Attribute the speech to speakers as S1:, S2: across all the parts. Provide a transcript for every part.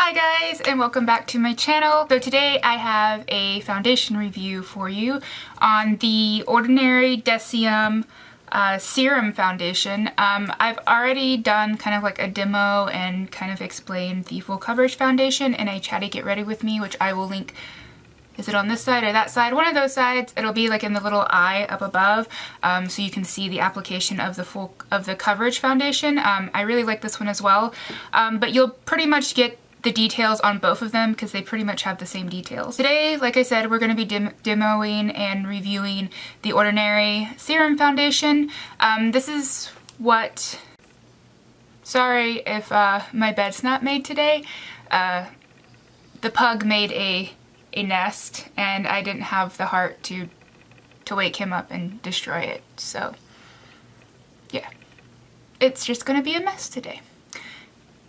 S1: Hi guys, and welcome back to my channel. So today I have a foundation review for you on the Ordinary Deciem Serum Foundation. I've already done kind of like a demo and kind of explained the full coverage foundation in a Chatty Get Ready With Me, which I will link. Is it on this side or that side? One of those sides. It'll be like in the little eye up above, so you can see the application of the coverage foundation. I really like this one as well, but you'll pretty much get the details on both of them because they pretty much have the same details. Today, like I said, we're going to be demoing and reviewing the Ordinary Serum Foundation. This is what... Sorry if my bed's not made today. The pug made a nest and I didn't have the heart to wake him up and destroy it. So yeah, it's just going to be a mess today.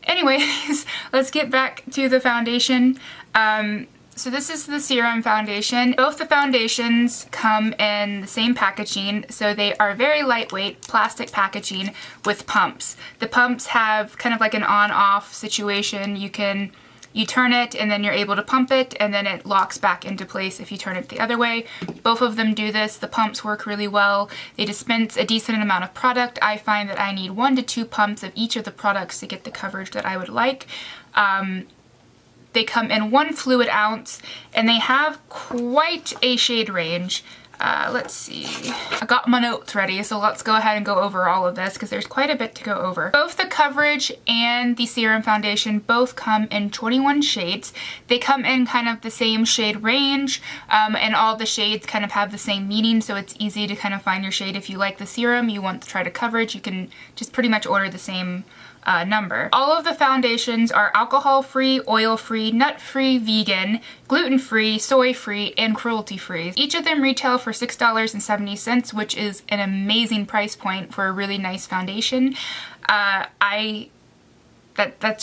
S1: Anyways, let's get back to the foundation. So this is the Serum Foundation. Both the foundations come in the same packaging, so they are very lightweight plastic packaging with pumps. The pumps have kind of like an on-off situation. You turn it and then you're able to pump it and then it locks back into place if you turn it the other way. Both of them do this. The pumps work really well. They dispense a decent amount of product. I find that I need 1 to 2 pumps of each of the products to get the coverage that I would like. They come in 1 fluid ounce and they have quite a shade range. Let's see. I got my notes ready, so let's go ahead and go over all of this because there's quite a bit to go over. Both the coverage and the Serum Foundation both come in 21 shades. They come in kind of the same shade range, and all the shades kind of have the same meaning, so it's easy to kind of find your shade. If you like the serum, you want to try the coverage, you can just pretty much order the same number. All of the foundations are alcohol-free, oil-free, nut-free, vegan, gluten-free, soy-free, and cruelty-free. Each of them retail for $6.70, which is an amazing price point for a really nice foundation. That's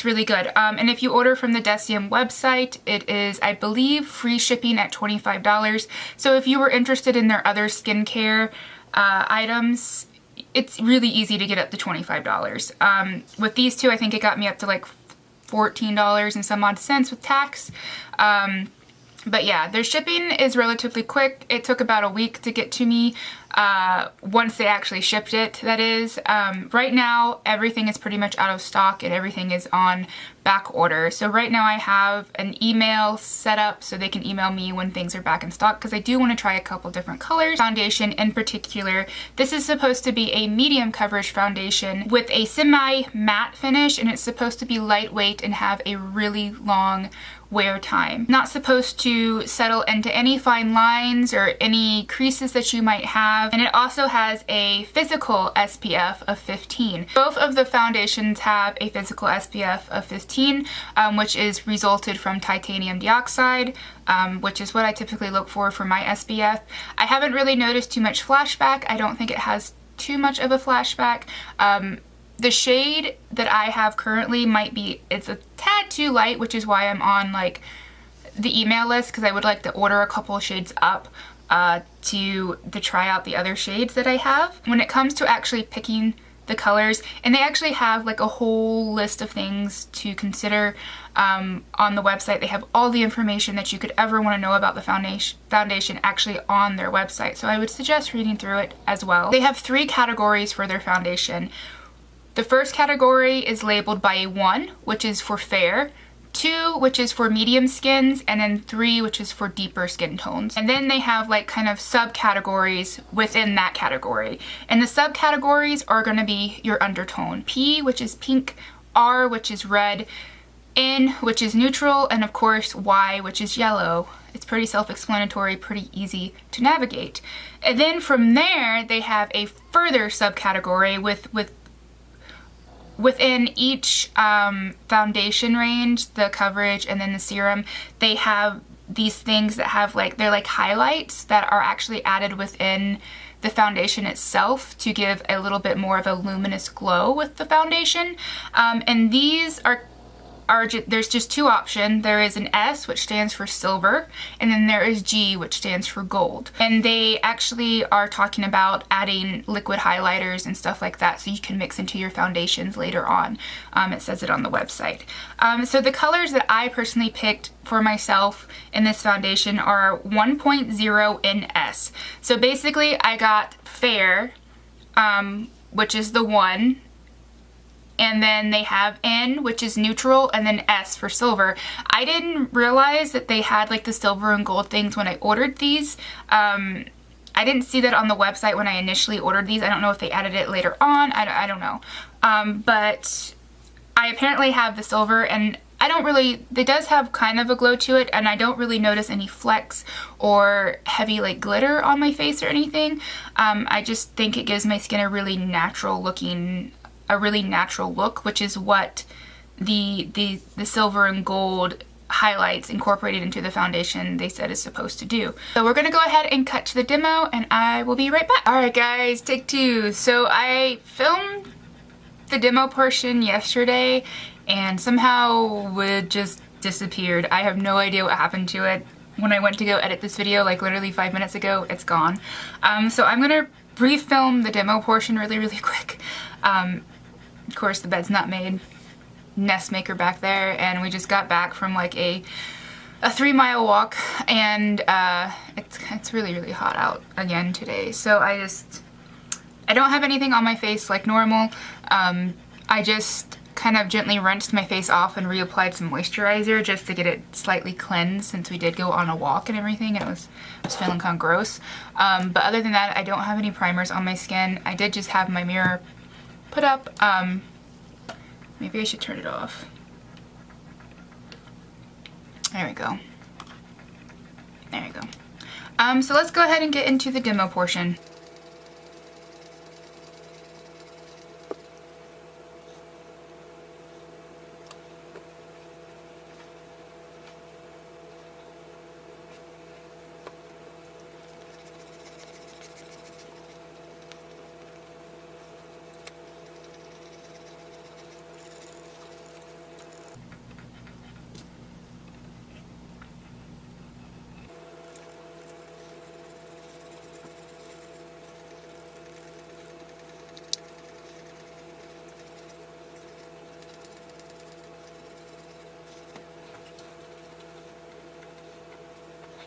S1: really good. And if you order from the Deciem website, it is, I believe, free shipping at $25. So if you were interested in their other skincare items, it's really easy to get up to $25. With these two, I think it got me up to like $14 and some odd cents with tax. But yeah, their shipping is relatively quick. It took about a week to get to me once they actually shipped it, that is. Right now, everything is pretty much out of stock and everything is on back order. So right now I have an email set up so they can email me when things are back in stock because I do want to try a couple different colors. Foundation in particular, this is supposed to be a medium coverage foundation with a semi-matte finish, and it's supposed to be lightweight and have a really long wear time. Not supposed to settle into any fine lines or any creases that you might have, and it also has a physical SPF of 15. Both of the foundations have a physical SPF of 15, which is resulted from titanium dioxide, which is what I typically look for my SPF. I haven't really noticed too much flashback. I don't think it has too much of a flashback. The shade that I have currently it's a tad too light, which is why I'm on like the email list, because I would like to order a couple shades up to try out the other shades that I have. When it comes to actually picking the colors, and they actually have like a whole list of things to consider on the website. They have all the information that you could ever want to know about the foundation actually on their website, so I would suggest reading through it as well. They have 3 categories for their foundation. The first category is labeled by a 1, which is for fair, 2, which is for medium skins, and then 3, which is for deeper skin tones. And then they have like kind of subcategories within that category. And the subcategories are going to be your undertone. P, which is pink, R, which is red, N, which is neutral, and of course Y, which is yellow. It's pretty self-explanatory, pretty easy to navigate. And then from there, they have a further subcategory within each foundation range, the coverage and then the serum. They have these things that have like, they're like highlights that are actually added within the foundation itself to give a little bit more of a luminous glow with the foundation. And these are there's just two options. There is an S, which stands for silver, and then there is G, which stands for gold. And they actually are talking about adding liquid highlighters and stuff like that so you can mix into your foundations later on. It says it on the website. So the colors that I personally picked for myself in this foundation are 1.0 in S. So basically I got fair, which is the 1, and then they have N, which is neutral, and then S for silver. I didn't realize that they had like the silver and gold things when I ordered these. I didn't see that on the website when I initially ordered these. I don't know if they added it later on. I don't know. But I apparently have the silver, and I don't really, it does have kind of a glow to it, and I don't really notice any flecks or heavy like glitter on my face or anything. I just think it gives my skin a really natural look, which is what the silver and gold highlights incorporated into the foundation they said is supposed to do. So we're gonna go ahead and cut to the demo, and I will be right back. Alright guys, take two. So I filmed the demo portion yesterday and somehow it just disappeared. I have no idea what happened to it. When I went to go edit this video, like literally 5 minutes ago, it's gone. So I'm gonna re-film the demo portion really quick. Of course, the bed's not made. Nest maker back there, and we just got back from like a 3-mile walk, and it's really hot out again today. So I don't have anything on my face like normal. I just kind of gently rinsed my face off and reapplied some moisturizer just to get it slightly cleansed, since we did go on a walk and everything, and I was feeling kind of gross. But other than that, I don't have any primers on my skin. I did just have my mirror put up. Maybe I should turn it off. There we go. There we go. So let's go ahead and get into the demo portion.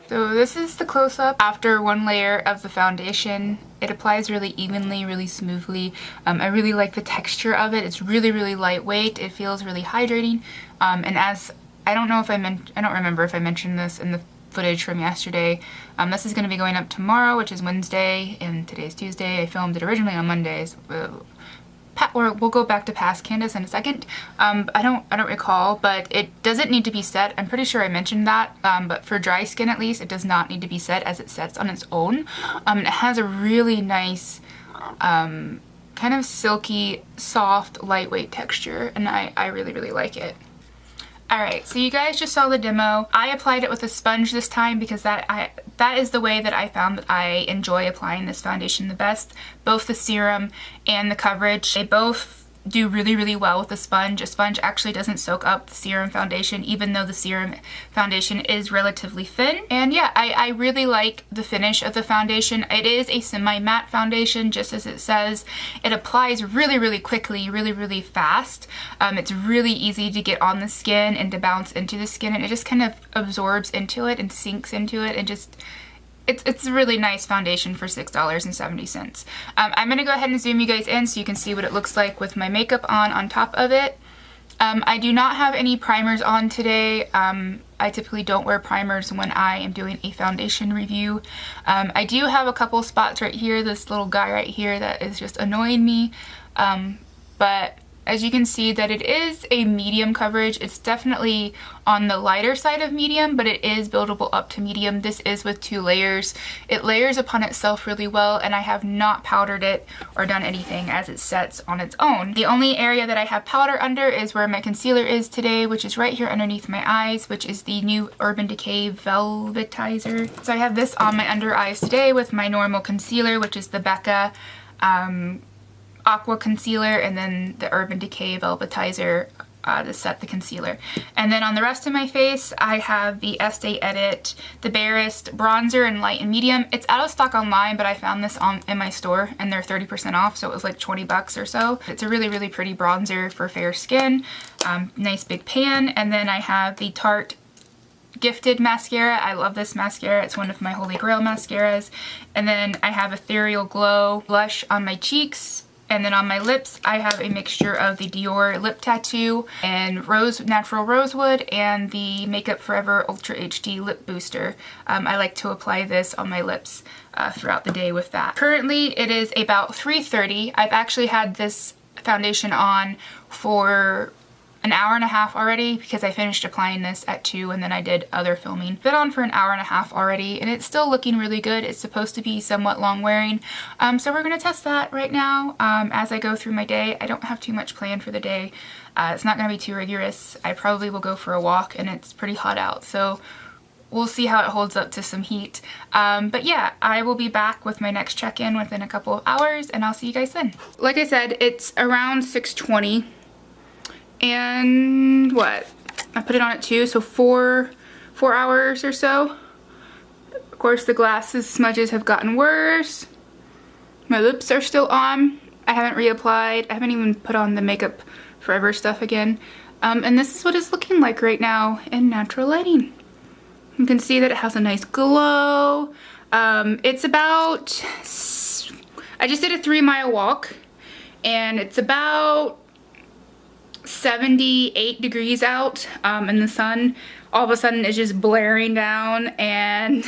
S1: So this is the close-up after one layer of the foundation. It applies really evenly, really smoothly. I really like the texture of it. It's really lightweight. It feels really hydrating. And as I don't remember if I mentioned this in the footage from yesterday. This is going to be going up tomorrow, which is Wednesday, and today's Tuesday. I filmed it originally on Mondays. We'll go back to past Candice in a second. I don't recall, but it doesn't need to be set. I'm pretty sure I mentioned that, but for dry skin at least, it does not need to be set, as it sets on its own. It has a really nice, kind of silky, soft, lightweight texture, and I really like it. Alright, so you guys just saw the demo. I applied it with a sponge this time because that is the way that I found that I enjoy applying this foundation the best. Both the serum and the coverage, they both do really well with the sponge. A sponge actually doesn't soak up the serum foundation, even though the serum foundation is relatively thin. And yeah, I really like the finish of the foundation. It is a semi-matte foundation, just as it says. It applies really quickly, really fast. It's really easy to get on the skin and to bounce into the skin, and it just kind of absorbs into it and sinks into it, and just it's a really nice foundation for $6.70. I'm going to go ahead and zoom you guys in so you can see what it looks like with my makeup on top of it. I do not have any primers on today. I typically don't wear primers when I am doing a foundation review. I do have a couple spots right here, this little guy right here that is just annoying me. But as you can see that it is a medium coverage. It's definitely on the lighter side of medium, but it is buildable up to medium. This is with 2 layers. It layers upon itself really well, and I have not powdered it or done anything as it sets on its own. The only area that I have powder under is where my concealer is today, which is right here underneath my eyes, which is the new Urban Decay Velvetizer. So I have this on my under eyes today with my normal concealer, which is the Becca Aqua Concealer, and then the Urban Decay Velvetizer to set the concealer. And then on the rest of my face, I have the Este Edit, the Barest bronzer in light and medium. It's out of stock online, but I found this in my store and they're 30% off, so it was like 20 bucks or so. It's a really, really pretty bronzer for fair skin. Nice big pan. And then I have the Tarte Gifted mascara. I love this mascara. It's one of my holy grail mascaras. And then I have Ethereal Glow blush on my cheeks. And then on my lips, I have a mixture of the Dior Lip Tattoo and Natural Rosewood and the Makeup Forever Ultra HD Lip Booster. I like to apply this on my lips throughout the day with that. Currently, it is about 3:30. I've actually had this foundation on for an hour and a half already because I finished applying this at 2 and then I did other filming. Been on for an hour and a half already and it's still looking really good. It's supposed to be somewhat long wearing. So we're gonna test that right now as I go through my day. I don't have too much planned for the day. It's not gonna be too rigorous. I probably will go for a walk and it's pretty hot out. So we'll see how it holds up to some heat. But yeah, I will be back with my next check-in within a couple of hours and I'll see you guys then. Like I said, it's around 6:20. And what? I put it on at 2, so 4 hours or so. Of course, the glasses smudges have gotten worse. My lips are still on. I haven't reapplied. I haven't even put on the Makeup Forever stuff again. And this is what it's looking like right now in natural lighting. You can see that it has a nice glow. It's about, I just did a 3-mile walk and it's about 78 degrees out and the sun all of a sudden is just blaring down, and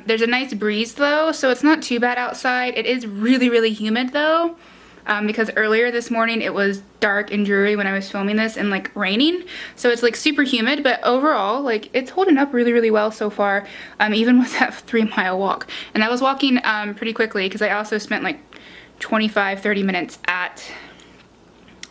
S1: there's a nice breeze though, so it's not too bad outside. It is really, really humid though, because earlier this morning it was dark and dreary when I was filming this and like raining, so it's like super humid, but overall like it's holding up really, really well so far, even with that 3-mile walk. And I was walking pretty quickly because I also spent like 25-30 minutes at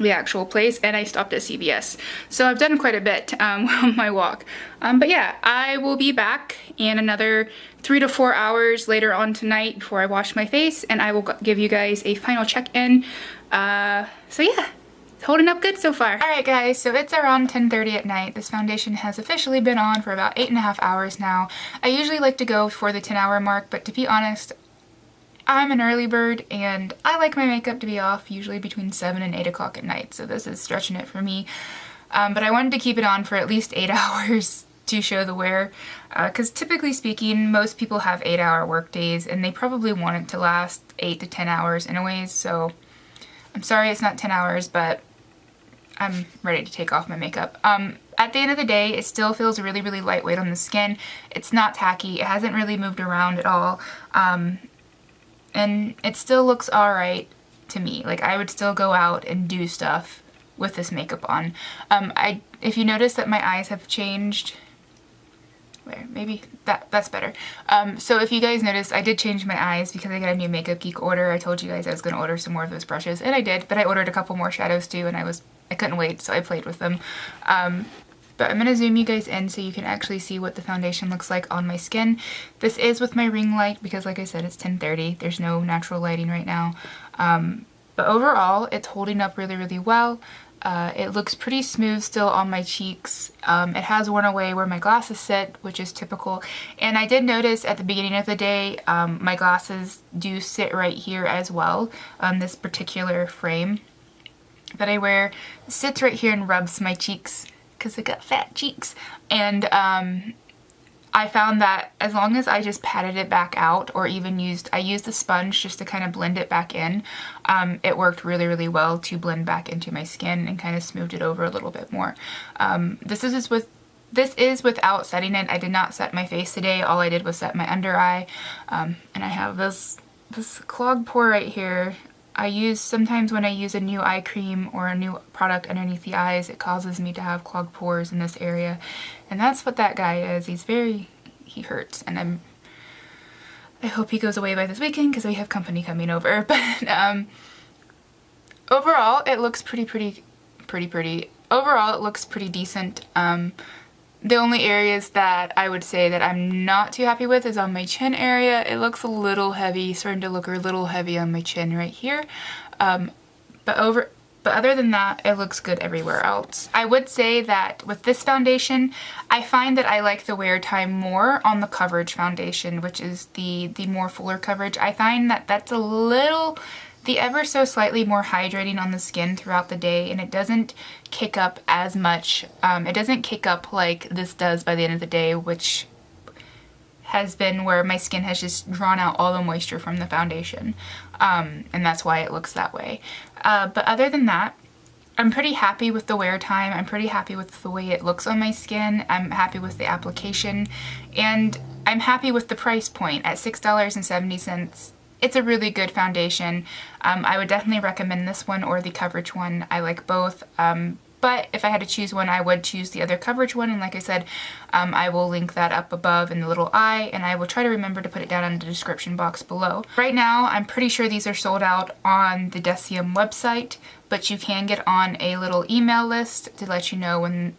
S1: the actual place and I stopped at CVS. So I've done quite a bit on my walk. But yeah, I will be back in another 3 to 4 hours later on tonight before I wash my face and I will give you guys a final check-in. So yeah, it's holding up good so far. Alright guys, so it's around 10:30 at night. This foundation has officially been on for about 8.5 hours now. I usually like to go for the 10-hour mark, but to be honest, I'm an early bird and I like my makeup to be off usually between 7 and 8 o'clock at night, so this is stretching it for me. But I wanted to keep it on for at least 8 hours to show the wear, because typically speaking, most people have 8-hour work days and they probably want it to last 8 to 10 hours anyways, so I'm sorry it's not 10 hours, but I'm ready to take off my makeup. At the end of the day, it still feels really, really lightweight on the skin. It's not tacky. It hasn't really moved around at all. And it still looks alright to me. Like, I would still go out and do stuff with this makeup on. If you notice that my eyes have changed, where, maybe that's better. So if you guys notice, I did change my eyes because I got a new Makeup Geek order. I told you guys I was going to order some more of those brushes, and I did, but I ordered a couple more shadows too, and I couldn't wait, so I played with them. But I'm going to zoom you guys in so you can actually see what the foundation looks like on my skin. This is with my ring light because, like I said, it's 10:30. There's no natural lighting right now. But overall, it's holding up really, really well. It looks pretty smooth still on my cheeks. It has worn away where my glasses sit, which is typical. And I did notice at the beginning of the day, my glasses do sit right here as well. This particular frame that I wear sits right here and rubs my cheeks, because I got fat cheeks, and I found that as long as I just patted it back out, or even I used a sponge just to kind of blend it back in, it worked really, really well to blend back into my skin and kind of smoothed it over a little bit more. This is without setting it. I did not set my face today. All I did was set my under eye, and I have this clogged pore right here. Sometimes when I use a new eye cream or a new product underneath the eyes, it causes me to have clogged pores in this area. And that's what that guy is. He hurts, and I hope he goes away by this weekend because we have company coming over. But overall, it looks pretty. Overall, it looks pretty decent. The only areas that I would say that I'm not too happy with is on my chin area. It looks a little heavy, starting to look a little heavy on my chin right here. But But other than that, it looks good everywhere else. I would say that with this foundation, I find that I like the wear time more on the coverage foundation, which is the more fuller coverage. I find that that's a little, the ever so slightly more hydrating on the skin throughout the day, and it doesn't kick up as much. It doesn't kick up like this does by the end of the day, which has been where my skin has just drawn out all the moisture from the foundation. And that's why it looks that way. But other than that, I'm pretty happy with the wear time. I'm pretty happy with the way it looks on my skin. I'm happy with the application. And I'm happy with the price point at $6.70. It's a really good foundation. I would definitely recommend this one or the coverage one. I like both. But if I had to choose one, I would choose the other coverage one. And like I said, I will link that up above in the little eye, and I will try to remember to put it down in the description box below. Right now, I'm pretty sure these are sold out on the Deciem website, but you can get on a little email list to let you know when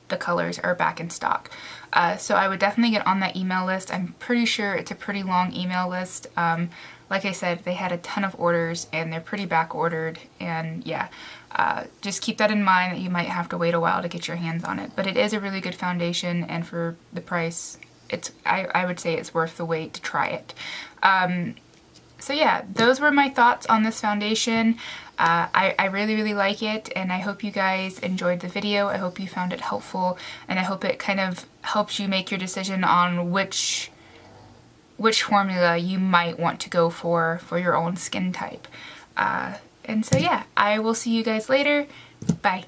S1: the colors are back in stock. So I would definitely get on that email list. I'm pretty sure it's a pretty long email list. Like I said, they had a ton of orders and they're pretty back ordered, and yeah, just keep that in mind that you might have to wait a while to get your hands on it. But it is a really good foundation, and for the price, I would say it's worth the wait to try it. So yeah, those were my thoughts on this foundation. I really, really like it, and I hope you guys enjoyed the video. I hope you found it helpful, and I hope it kind of helps you make your decision on which formula you might want to go for your own skin type. And so yeah, I will see you guys later. Bye.